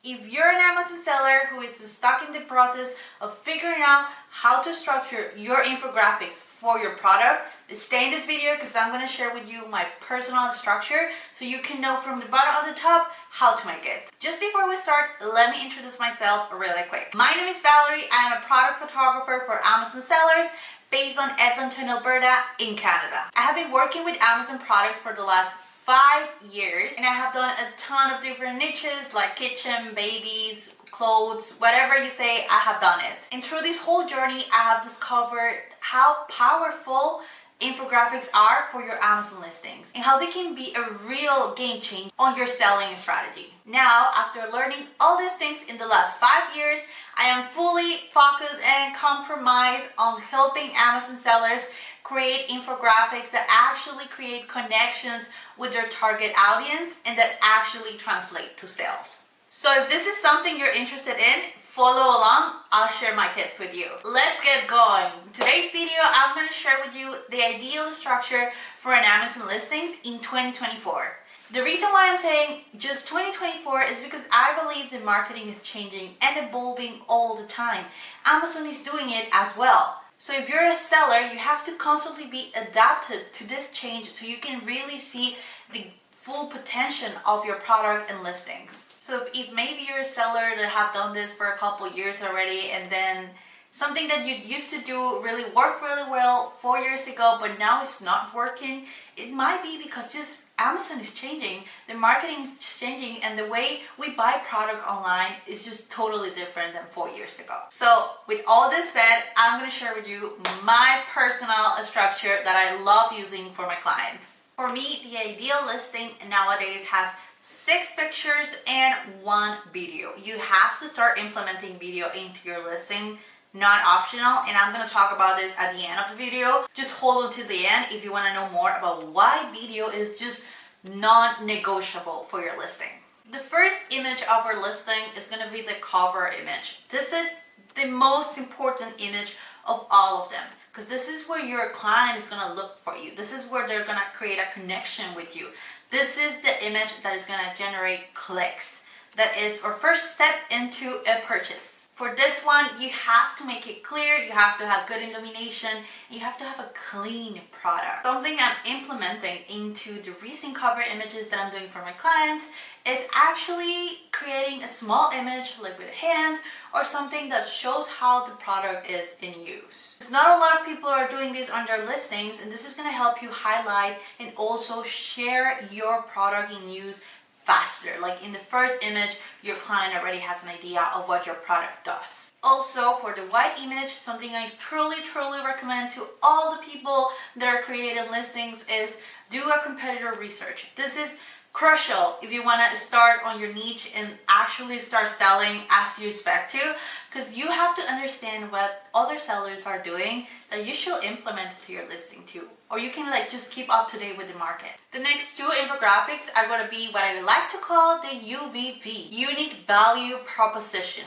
If you're an Amazon seller who is stuck in the process of figuring out how to structure your infographics for your product, stay in this video because I'm going to share with you my personal structure so you can know from the bottom to the top how to make it. Just before we start, let me introduce myself really quick. My name is Valerie. I am a product photographer for Amazon sellers based on Edmonton, Alberta in Canada. I have been working with Amazon products for the last 5 years, and I have done a ton of different niches like kitchen, babies, clothes, whatever you say, I have done it. And through this whole journey, I have discovered how powerful infographics are for your Amazon listings and how they can be a real game changer on your selling strategy. Now, after learning all these things in the last 5 years, I am fully focused and compromised on helping Amazon sellers create infographics that actually create connections with their target audience and that actually translate to sales. So if this is something you're interested in, follow along. I'll share my tips with you. Let's get going. Today's video, I'm going to share with you the ideal structure for an Amazon listings in 2024. The reason why I'm saying just 2024 is because I believe the marketing is changing and evolving all the time. Amazon is doing it as well. So if you're a seller, you have to constantly be adapted to this change so you can really see the full potential of your product and listings. So if maybe you're a seller that have done this for a couple years already, and then something that you used to do really worked really well 4 years ago, but now it's not working, it might be because just Amazon is changing, the marketing is changing, and the way we buy product online is just totally different than 4 years ago. So with all this said, I'm going to share with you my personal structure that I love using for my clients. For me, the ideal listing nowadays has 6 pictures and 1 video. You have to start implementing video into your listing, not optional, and I'm going to talk about this at the end of the video. Just hold on to the end if you want to know more about why video is just non-negotiable for your listing. The first image of our listing is going to be the cover image. This is the most important image of all of them because this is where your client is going to look for you. This is where they're going to create a connection with you. This is the image that is going to generate clicks. That is our first step into a purchase. For this one, you have to make it clear, you have to have good illumination, and you have to have a clean product. Something I'm implementing into the recent cover images that I'm doing for my clients is actually creating a small image like with a hand or something that shows how the product is in use. Not a lot of people are doing this on their listings, and this is going to help you highlight and also share your product in use faster. Like in the first image, your client already has an idea of what your product does. Also, for the white image, something I truly recommend to all the people that are creating listings is do a competitor research. This is crucial if you want to start on your niche and actually start selling as you expect to, because you have to understand what other sellers are doing that you should implement to your listing too, or you can just keep up to date with the market. The next 2 infographics are going to be what I like to call the UVP, Unique Value Proposition.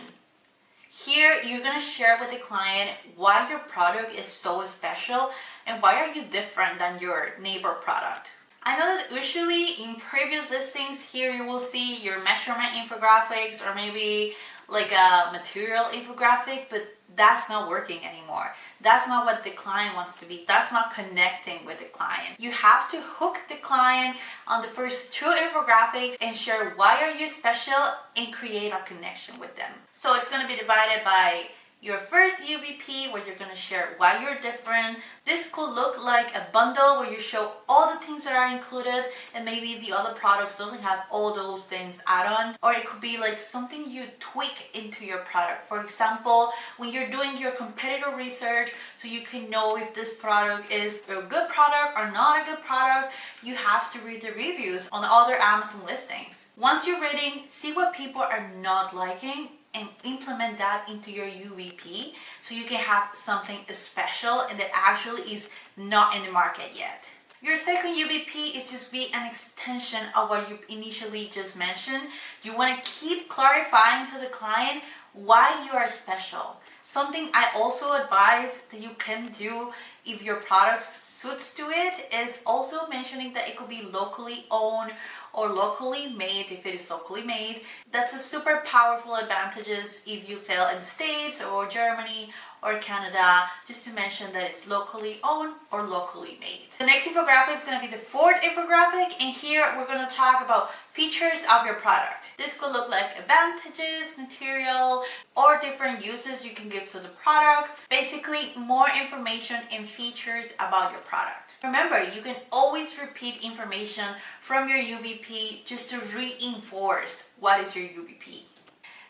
Here you're going to share with the client why your product is so special and why are you different than your neighbor product. I know that usually in previous listings here you will see your measurement infographics or maybe like a material infographic, but that's not working anymore. That's not what the client wants to be. That's not connecting with the client. You have to hook the client on the first 2 infographics and share why are you special and create a connection with them. So it's going to be divided by your first UVP where you're going to share why you're different. This could look like a bundle where you show all the things that are included and maybe the other products doesn't have all those things add-on, or it could be like something you tweak into your product. For example, when you're doing your competitor research so you can know if this product is a good product or not a good product, you have to read the reviews on the other Amazon listings. Once you're reading, see what people are not liking and implement that into your UVP so you can have something special and that actually is not in the market yet. Your second UVP is just be an extension of what you initially just mentioned. You want to keep clarifying to the client why you are special. Something I also advise that you can do if your product suits to it is also mentioning that it could be locally owned or locally made if it is locally made. That's a super powerful advantages if you sell in the States or Germany or Canada, just to mention that it's locally owned or locally made. The next infographic is going to be the fourth infographic, and here we're going to talk about features of your product. This could look like advantages, material, or different uses you can give to the product. Basically, more information and features about your product. Remember, you can always repeat information from your UBP just to reinforce what is your UBP.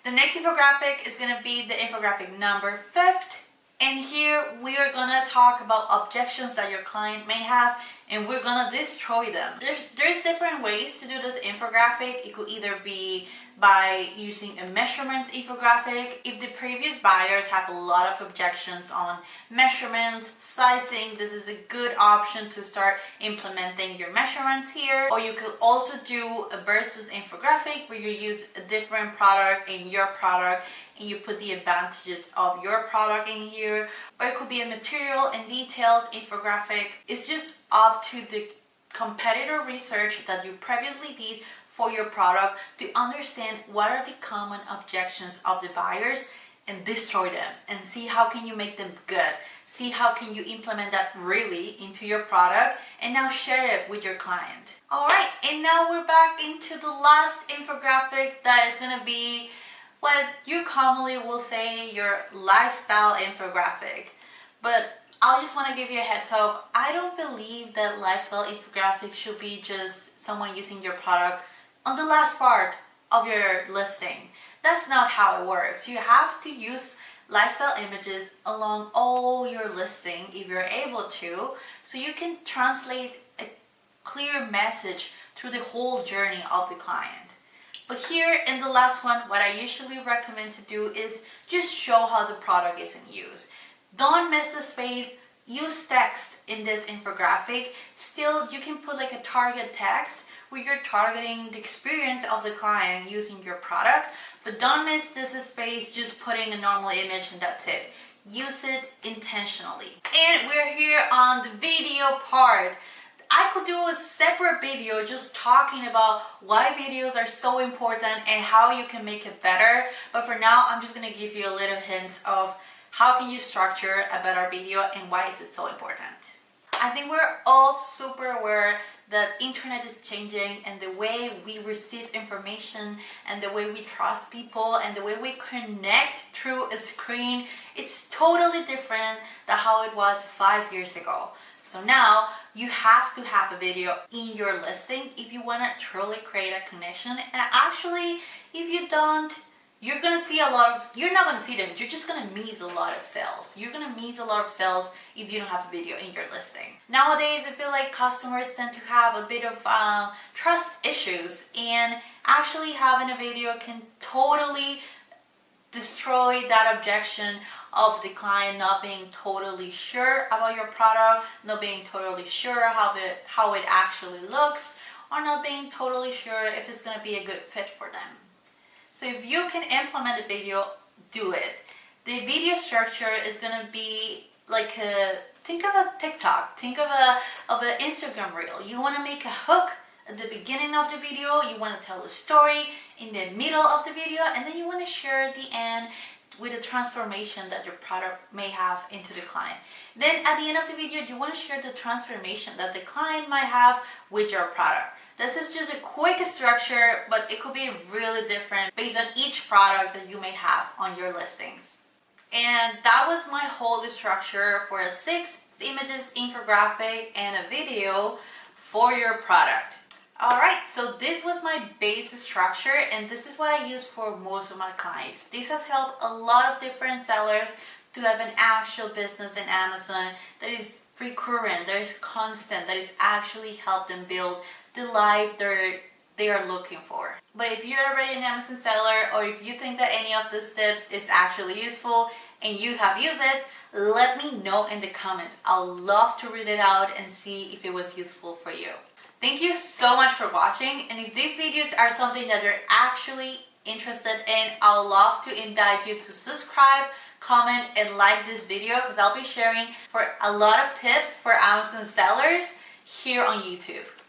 The next infographic is going to be the infographic number 5. And here we are going to talk about objections that your client may have, and we're going to destroy them. There's different ways to do this infographic. It could either be by using a measurements infographic. If the previous buyers have a lot of objections on measurements, sizing, this is a good option to start implementing your measurements here. Or you could also do a versus infographic where you use a different product in your product and you put the advantages of your product in here. Or it could be a material and details infographic. It's just up to the competitor research that you previously did for your product to understand what are the common objections of the buyers and destroy them and see how can you make them good. See how can you implement that really into your product and now share it with your client. Alright, and now we're back into the last infographic that is going to be what you commonly will say your lifestyle infographic. But I just want to give you a heads up. I don't believe that lifestyle infographic should be just someone using your product on the last part of your listing. That's not how it works. You have to use lifestyle images along all your listing if you're able to, so you can translate a clear message through the whole journey of the client. But here in the last one, what I usually recommend to do is just show how the product is in use. Don't miss the space. Use text in this infographic. Still, you can put like a target text where you're targeting the experience of the client using your product, but don't miss this space just putting a normal image and that's it. Use it intentionally. And we're here on the video part. I could do a separate video just talking about why videos are so important and how you can make it better, but for now I'm just going to give you a little hints of how can you structure a better video and why is it so important. I think we're all super aware that internet is changing and the way we receive information and the way we trust people and the way we connect through a screen, it's totally different than how it was 5 years ago. So now you have to have a video in your listing if you want to truly create a connection. And actually, if you don't, you're not going to see them, you're just going to miss a lot of sales. You're going to miss a lot of sales if you don't have a video in your listing. Nowadays, I feel like customers tend to have a bit of trust issues, and actually having a video can totally destroy that objection of the client not being totally sure about your product, not being totally sure how it actually looks, or not being totally sure if it's going to be a good fit for them. So if you can implement a video, do it. The video structure is going to be like think of a TikTok, think of an Instagram reel. You want to make a hook at the beginning of the video, you want to tell the story in the middle of the video, and then you want to share the end with the transformation that your product may have into the client. Then at the end of the video, you want to share the transformation that the client might have with your product. This is just a quick structure, but it could be really different based on each product that you may have on your listings. And that was my whole structure for a 6 images infographic and a video for your product. Alright, so this was my base structure and this is what I use for most of my clients. This has helped a lot of different sellers to have an actual business in Amazon that is recurrent, that is constant, that is actually help them build the life they are looking for. But if you're already an Amazon seller, or if you think that any of these tips is actually useful and you have used it, let me know in the comments. I'll love to read it out and see if it was useful for you. Thank you so much for watching, and if these videos are something that you're actually interested in, I'll love to invite you to subscribe comment, and like this video because I'll be sharing for a lot of tips for Amazon sellers here on YouTube.